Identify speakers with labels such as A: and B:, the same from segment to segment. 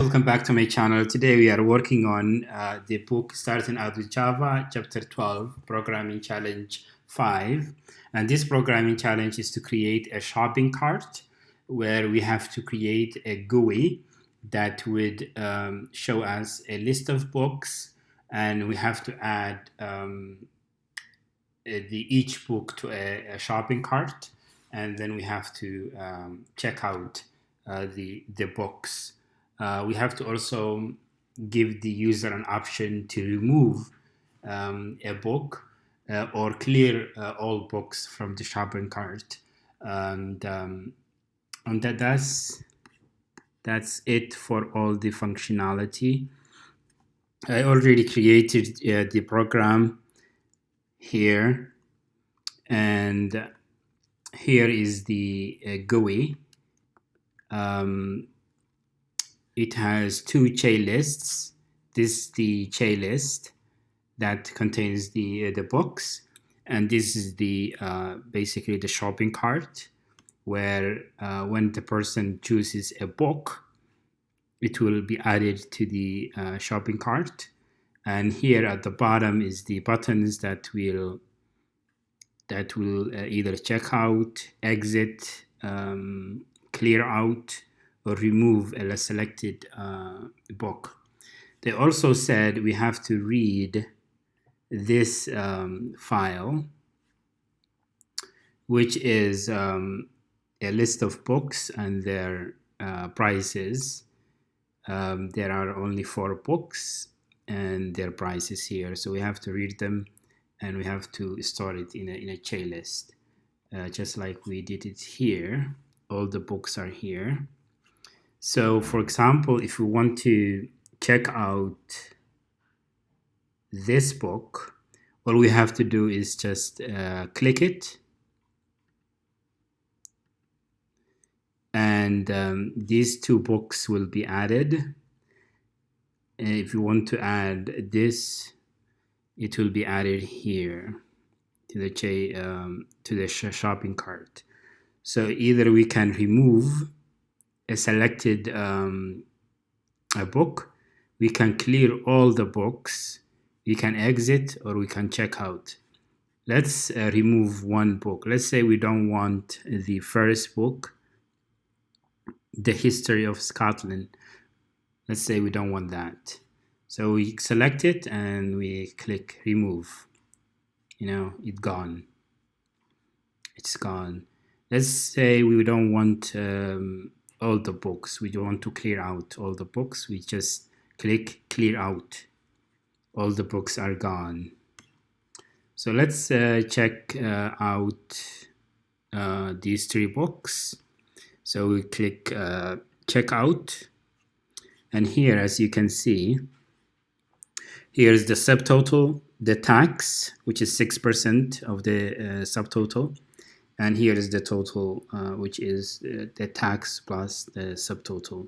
A: Welcome back to my channel. Today we are working on the book Starting Out with Java, Chapter 12, Programming Challenge 5. And this programming challenge is to create a shopping cart where we have to create a GUI that would show us a list of books, and we have to add each book to a shopping cart, and then we have to check out the books. We have to also give the user an option to remove a book or clear all books from the shopping cart, and that's it for all the functionality. I already created the program here, and here is the GUI. It has two lists. This is the list that contains the books, and this is the basically the shopping cart, where when the person chooses a book, it will be added to the shopping cart. And here at the bottom is the buttons that will either check out, exit, clear out, or remove a selected book. They also said we have to read this file, which is a list of books and their prices. There are only 4 books and their prices here, so we have to read them, and we have to store it in a list, just like we did it here. All the books are here. So, for example, if we want to check out this book, all we have to do is just click it, and these 2 books will be added. If you want to add this, it will be added here to the shopping cart. So either we can remove a selected a book, we can clear all the books, we can exit, or we can check out. Let's remove one book. Let's say we don't want the first book, The History of Scotland. Let's say we don't want that. So we select it and we click remove. It's gone. It's gone. Let's say we don't want all the books. We don't want to clear out all the books. We just click clear out. All the books are gone. So let's check out these 3 books. So we click check out, and here, as you can see, here's the subtotal, the tax, which is 6% of the subtotal. And here is the total, which is the tax plus the subtotal.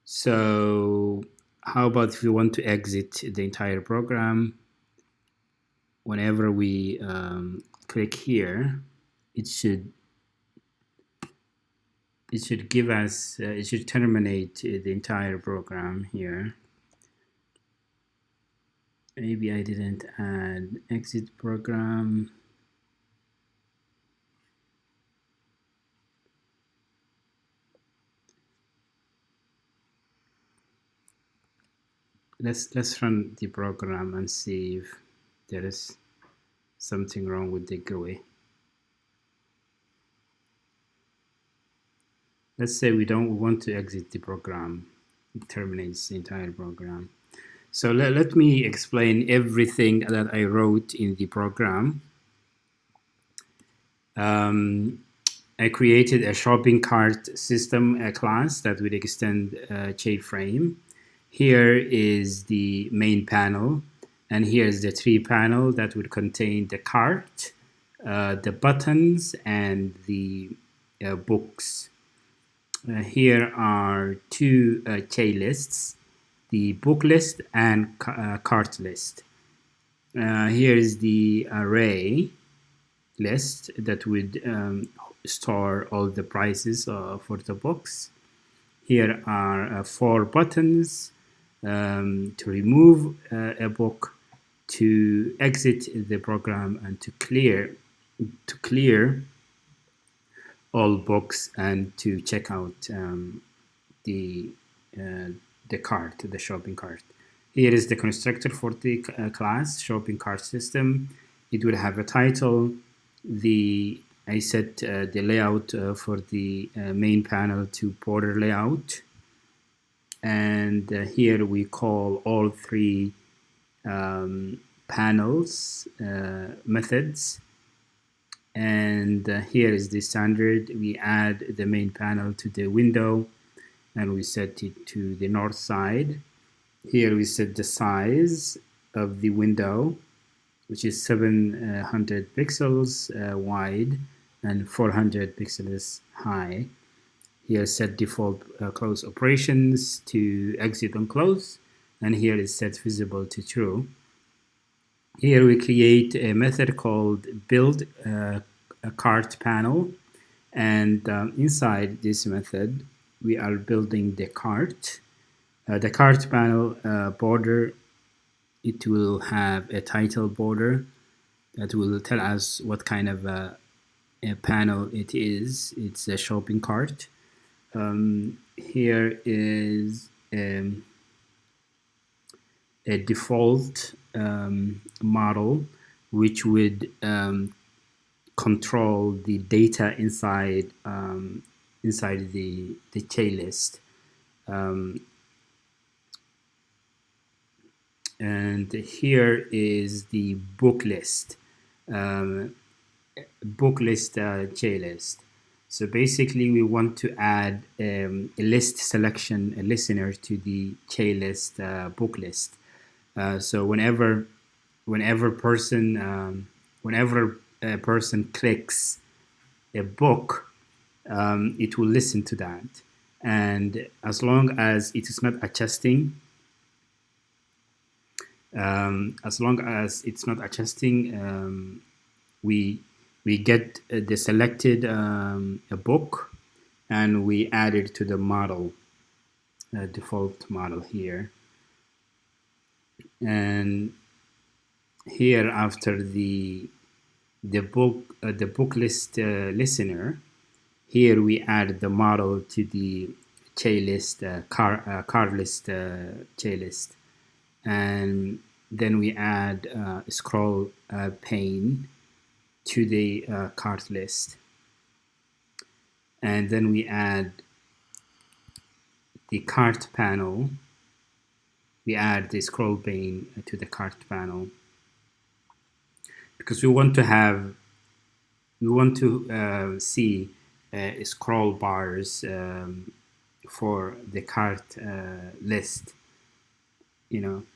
A: So how about if we want to exit the entire program? Whenever we click here, it should give us, it should terminate the entire program here. Maybe I didn't add exit program. Let's run the program and see if there is something wrong with the GUI. Let's say we don't want to exit the program. It terminates the entire program. So let me explain everything that I wrote in the program. I created a shopping cart system class that would extend JFrame. Here is the main panel, and here is the 3 panel that would contain the cart, the buttons, and the books. Here are 2 lists, the book list and cart list. Here is the array list that would store all the prices for the books. Here are 4 buttons to remove a book, to exit the program, and to clear all books, and to check out the uh, the cart, the shopping cart. Here is the constructor for the class shopping cart system. It will have a title. I set the layout for the main panel to border layout, and here we call all 3 panels methods. And here is the standard. We add the main panel to the window, and we set it to the north side. Here we set the size of the window, which is 700 pixels wide and 400 pixels high. Here set default close operations to exit and close, and here is set visible to true. Here we create a method called build a cart panel, and inside this method we are building the cart. The cart panel border, it will have a title border that will tell us what kind of a panel it is. It's a shopping cart. Here is a default model which would control the data inside the K list. And here is the book list, J list. So basically we want to add a list selection, a listener to the K list book list. So whenever a person clicks a book, it will listen to that. And as long as it is not adjusting, we get the selected a book, and we add it to the model, default model here. And here after the book list listener, here we add the model to the J list car list J list, and then we add scroll pane to the cart list, and then we add the cart panel. We add the scroll pane to the cart panel because we want to see scroll bars for the cart list.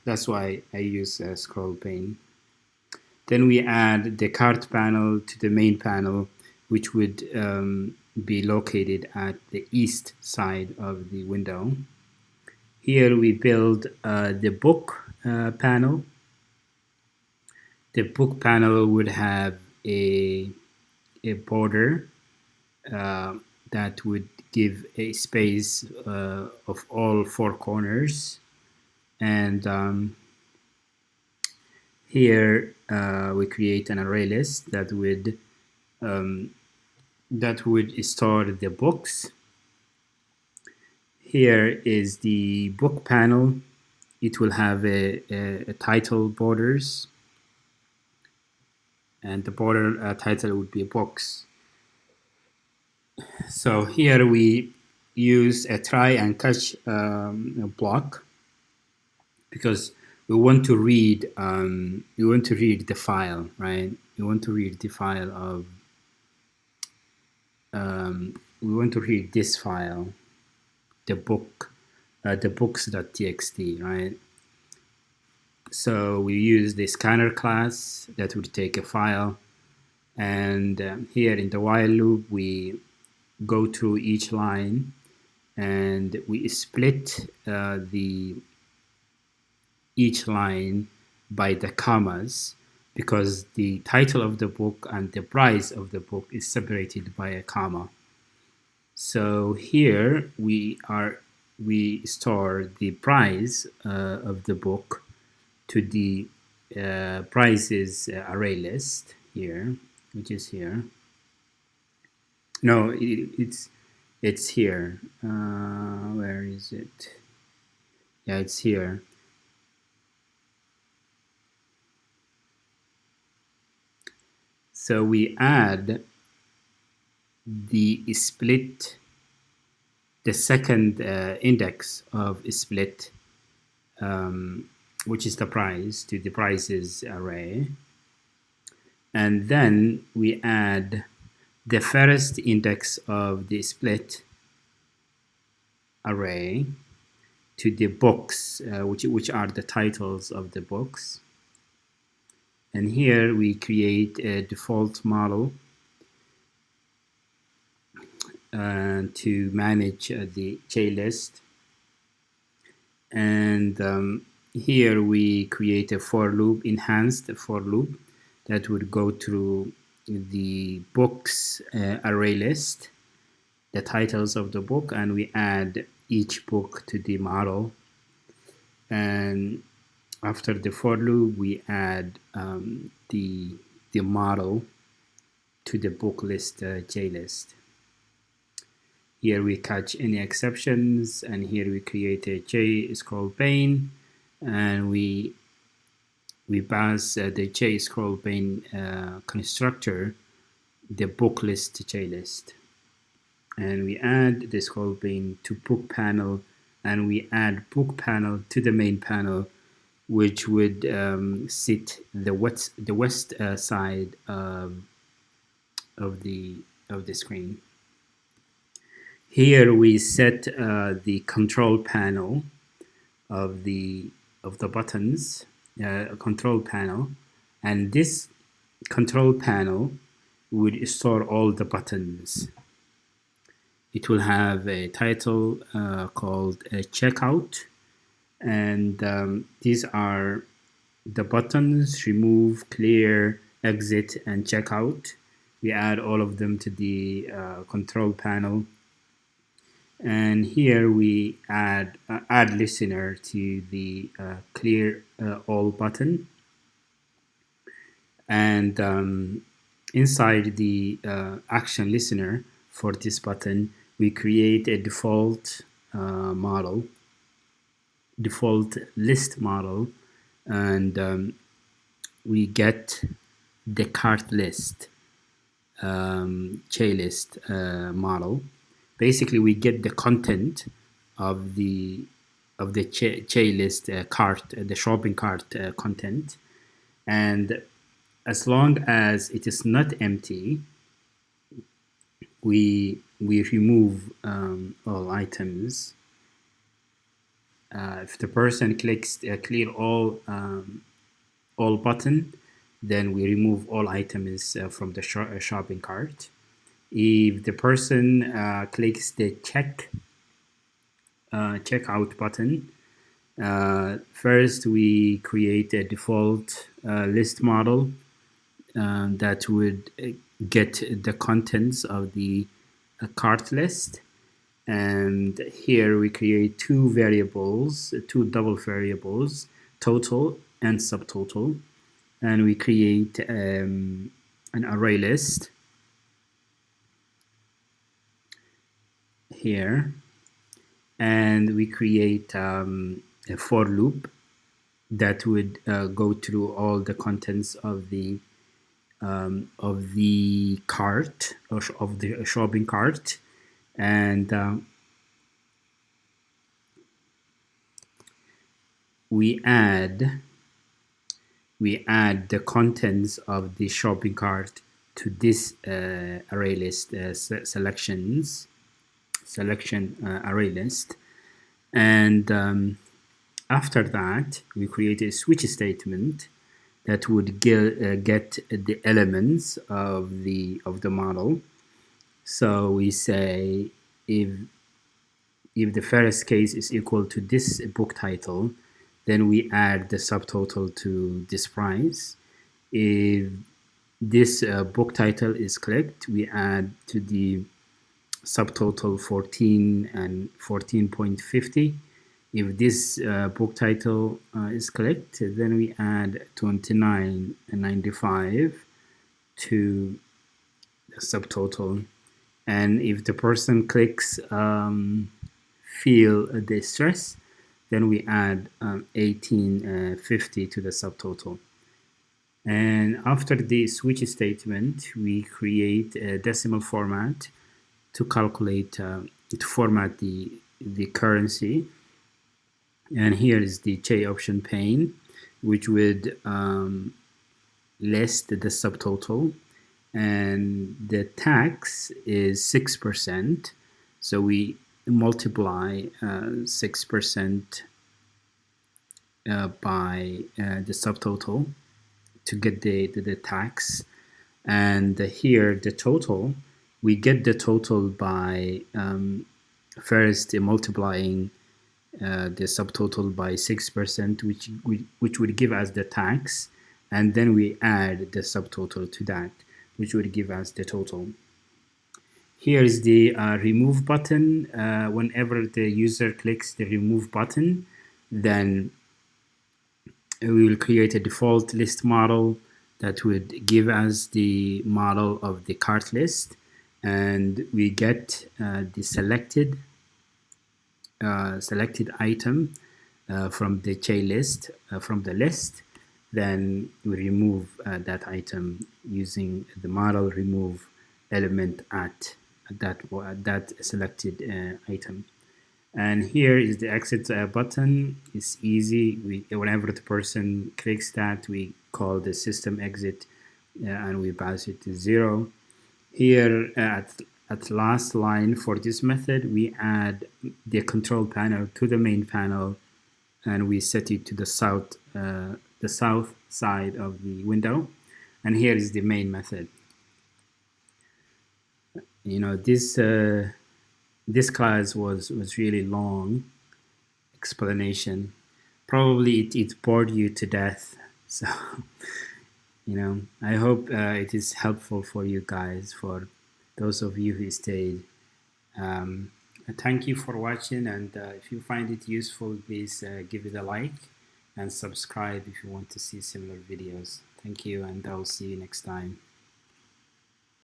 A: That's why I use a scroll pane. Then we add the cart panel to the main panel, which would be located at the east side of the window. Here we build the book panel. The book panel would have a border that would give a space of all 4 corners, and here we create an array list that would store the books. Here is the book panel. It will have a title borders, and the border title would be books. So here we use a try and catch block because we want to read the file, right? We want to read the file of we want to read this file, the book, the books.txt, right? So we use the scanner class that would take a file, and here in the while loop we go through each line and we split each line by the commas, because the title of the book and the price of the book is separated by a comma. So here we store the price of the book to the prices array list here, which is here. No, it's here. Where is it? Yeah, it's here. So we add the split, the second index of split, which is the price, to the prices array. And then we add the first index of the split array to the books, which are the titles of the books. And here we create a default model to manage the JList. And here we create a for loop, enhanced for loop, that would go through the books array list, the titles of the book, and we add each book to the model. And after the for loop, we add the model to the book list JList. Here we catch any exceptions, and here we create a J scroll pane, and we pass the J scroll pane constructor the book list JList, and we add the scroll pane to book panel, and we add book panel to the main panel, which would sit the west side of the screen. Here we set the control panel of the buttons, control panel, and this control panel would store all the buttons. It will have a title called checkout, and these are the buttons: remove, clear, exit, and checkout. We add all of them to the control panel. And here we add listener to the clear all button. And inside the action listener for this button, we create a default model, default list model, and we get the cart list JList model. Basically, we get the content of the JList cart, the shopping cart content, and as long as it is not empty, we remove all items. If the person clicks clear all button, then we remove all items from the shopping cart. If the person clicks the checkout button, first we create a default list model that would get the contents of the cart list. And here we create two variables, two double variables, total and subtotal. And we create an array list here. And we create a for loop that would go through all the contents of the cart, or of the shopping cart, and we add the contents of the shopping cart to this array list selection array list. And after that, we create a switch statement that would get the elements of the model. So we say if the first case is equal to this book title, then we add the subtotal to this price. If this book title is clicked, we add to the subtotal 14 and 14.50. If this book title is correct, then we add 29.95 to the subtotal. And if the person clicks feel the stress, then we add 18.50 to the subtotal. And after the switch statement, we create a decimal format to calculate, to format the currency. And here is the J option pane, which would list the subtotal, and the tax is 6%. So we multiply 6% by the subtotal to get the tax. And here the total, we get the total by first multiplying the subtotal by 6%, which would give us the tax, and then we add the subtotal to that, which would give us the total. Here is the remove button. Whenever the user clicks the remove button, then we will create a default list model that would give us the model of the cart list, and we get the selected item from the J list, from the list. Then we remove that item using the model remove element at that selected item. And here is the exit button. It's easy. Whenever the person clicks that, we call the system exit and we pass it to 0. Here at last line for this method, we add the control panel to the main panel, and we set it to the south side of the window. And here is the main method. You know, this class was really long explanation. Probably it bored you to death. So, you know, I hope it is helpful for you guys, for those of you who stayed. Thank you for watching, and if you find it useful, please give it a like and subscribe if you want to see similar videos. Thank you, and I'll see you next time.